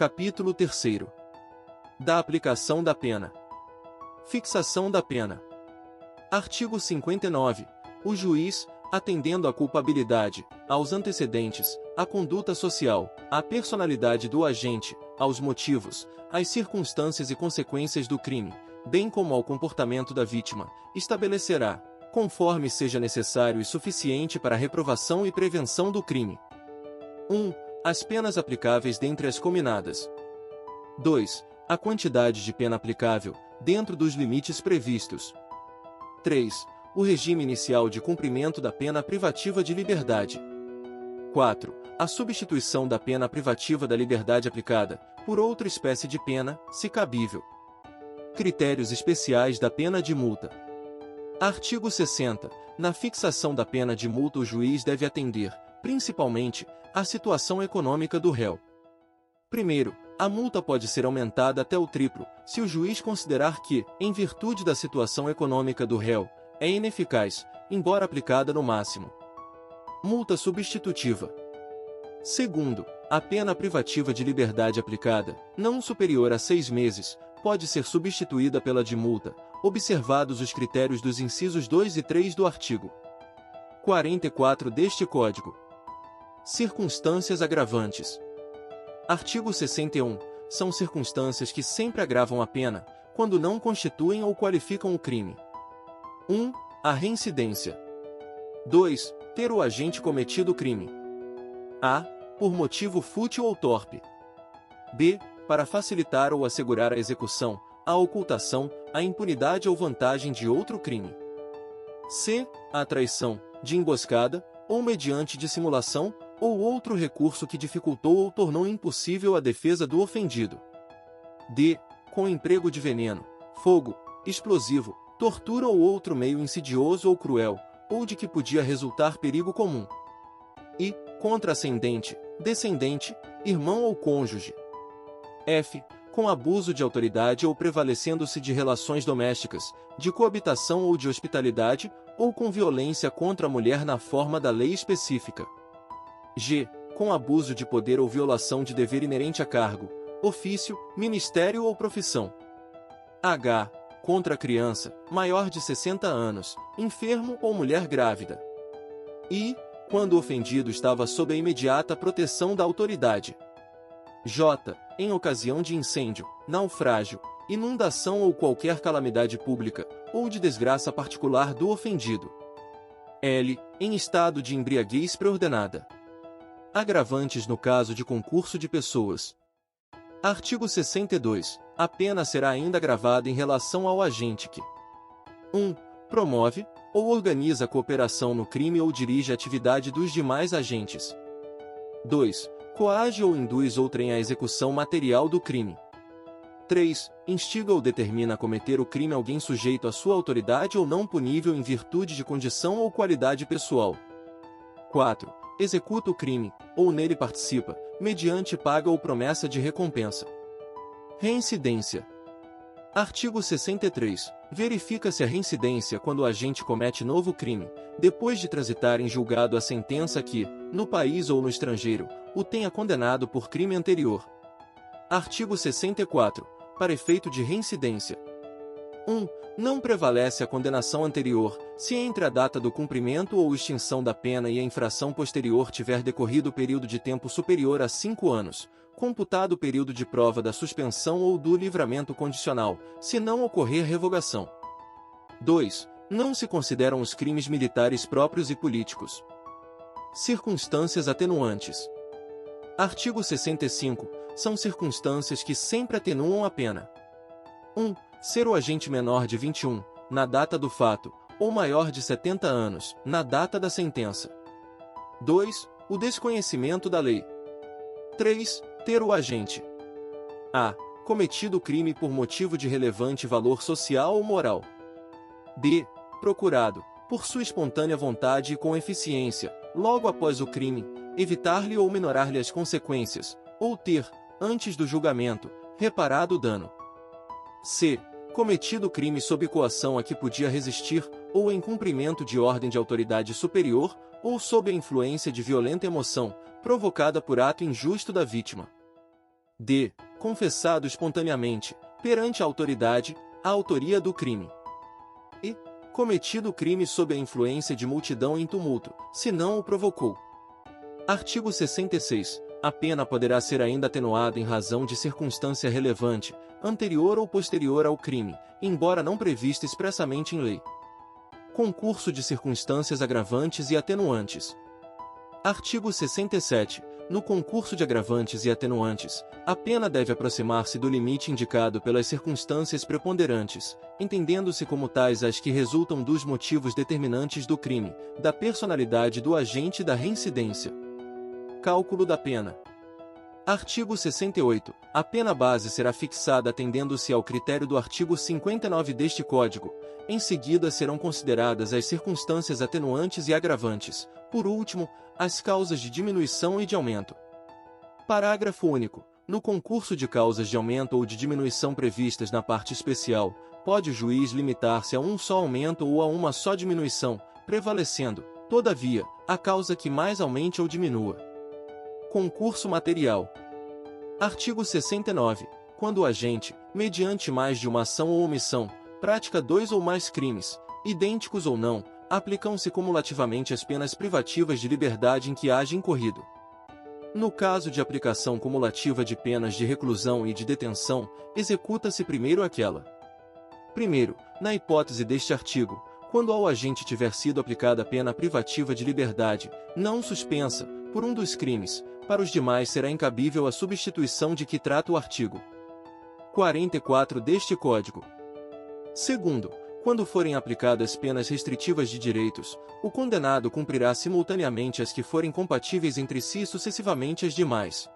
Capítulo 3. Da aplicação da pena. Fixação da pena. Artigo 59. O juiz, atendendo à culpabilidade, aos antecedentes, à conduta social, à personalidade do agente, aos motivos, às circunstâncias e consequências do crime, bem como ao comportamento da vítima, estabelecerá, conforme seja necessário e suficiente para a reprovação e prevenção do crime. 1. As penas aplicáveis dentre as cominadas. 2. A quantidade de pena aplicável, dentro dos limites previstos. 3. O regime inicial de cumprimento da pena privativa de liberdade. 4. A substituição da pena privativa da liberdade aplicada, por outra espécie de pena, se cabível. Critérios especiais da pena de multa. Artigo 60. Na fixação da pena de multa o juiz deve atender, principalmente, à situação econômica do réu. Primeiro, a multa pode ser aumentada até o triplo, se o juiz considerar que, em virtude da situação econômica do réu, é ineficaz, embora aplicada no máximo. Multa substitutiva. Segundo, a pena privativa de liberdade aplicada, não superior a 6 meses, pode ser substituída pela de multa, observados os critérios dos incisos 2 e 3 do artigo 44 deste Código. Circunstâncias agravantes. Artigo 61. São circunstâncias que sempre agravam a pena, quando não constituem ou qualificam o crime. 1. A reincidência. 2. Ter o agente cometido o crime. A. Por motivo fútil ou torpe. B. Para facilitar ou assegurar a execução, a ocultação, a impunidade ou vantagem de outro crime. C. A traição, de emboscada, ou mediante dissimulação, ou outro recurso que dificultou ou tornou impossível a defesa do ofendido. D. Com emprego de veneno, fogo, explosivo, tortura ou outro meio insidioso ou cruel, ou de que podia resultar perigo comum. E. Contra ascendente, descendente, irmão ou cônjuge. F. Com abuso de autoridade ou prevalecendo-se de relações domésticas, de coabitação ou de hospitalidade, ou com violência contra a mulher na forma da lei específica. G. Com abuso de poder ou violação de dever inerente a cargo, ofício, ministério ou profissão. H. Contra a criança, maior de 60 anos, enfermo ou mulher grávida. I. Quando o ofendido estava sob a imediata proteção da autoridade. J. Em ocasião de incêndio, naufrágio, inundação ou qualquer calamidade pública, ou de desgraça particular do ofendido. L. Em estado de embriaguez preordenada. Agravantes no caso de concurso de pessoas. Artigo 62. A pena será ainda agravada em relação ao agente que 1. Promove, ou organiza a cooperação no crime ou dirige a atividade dos demais agentes. 2. Coage ou induz outrem à execução material do crime. 3. Instiga ou determina a cometer o crime alguém sujeito à sua autoridade ou não punível em virtude de condição ou qualidade pessoal. 4. Executa o crime, ou nele participa, mediante paga ou promessa de recompensa. Reincidência. Artigo 63. Verifica-se a reincidência quando o agente comete novo crime, depois de transitar em julgado a sentença que, no país ou no estrangeiro, o tenha condenado por crime anterior. Artigo 64. Para efeito de reincidência. 1. Não prevalece a condenação anterior, se entre a data do cumprimento ou extinção da pena e a infração posterior tiver decorrido período de tempo superior a 5 anos, computado o período de prova da suspensão ou do livramento condicional, se não ocorrer revogação. 2. Não se consideram os crimes militares próprios e políticos. Circunstâncias atenuantes. Artigo 65. São circunstâncias que sempre atenuam a pena. 1. Ser o agente menor de 21, na data do fato, ou maior de 70 anos, na data da sentença. 2. O desconhecimento da lei. 3. Ter o agente a. Cometido o crime por motivo de relevante valor social ou moral. B. Procurado, por sua espontânea vontade e com eficiência, logo após o crime, evitar-lhe ou minorar-lhe as consequências, ou ter, antes do julgamento, reparado o dano. C. Cometido o crime sob coação a que podia resistir, ou em cumprimento de ordem de autoridade superior, ou sob a influência de violenta emoção, provocada por ato injusto da vítima. d. Confessado espontaneamente, perante a autoridade, a autoria do crime. E. Cometido o crime sob a influência de multidão em tumulto, se não o provocou. Artigo 66. A pena poderá ser ainda atenuada em razão de circunstância relevante, anterior ou posterior ao crime, embora não prevista expressamente em lei. Concurso de circunstâncias agravantes e atenuantes. Artigo 67. No concurso de agravantes e atenuantes, a pena deve aproximar-se do limite indicado pelas circunstâncias preponderantes, entendendo-se como tais as que resultam dos motivos determinantes do crime, da personalidade do agente e da reincidência. Cálculo da pena. Artigo 68. A pena base será fixada atendendo-se ao critério do artigo 59 deste Código. Em seguida serão consideradas as circunstâncias atenuantes e agravantes. Por último, as causas de diminuição e de aumento. Parágrafo único. No concurso de causas de aumento ou de diminuição previstas na parte especial, pode o juiz limitar-se a um só aumento ou a uma só diminuição, prevalecendo, todavia, a causa que mais aumente ou diminua. Concurso material. Artigo 69. Quando o agente, mediante mais de uma ação ou omissão, pratica dois ou mais crimes, idênticos ou não, aplicam-se cumulativamente as penas privativas de liberdade em que haja incorrido. No caso de aplicação cumulativa de penas de reclusão e de detenção, executa-se primeiro aquela. Primeiro, na hipótese deste artigo, quando ao agente tiver sido aplicada a pena privativa de liberdade, não suspensa, por um dos crimes, para os demais será incabível a substituição de que trata o artigo 44 deste Código. Segundo, quando forem aplicadas penas restritivas de direitos, o condenado cumprirá simultaneamente as que forem compatíveis entre si e sucessivamente as demais.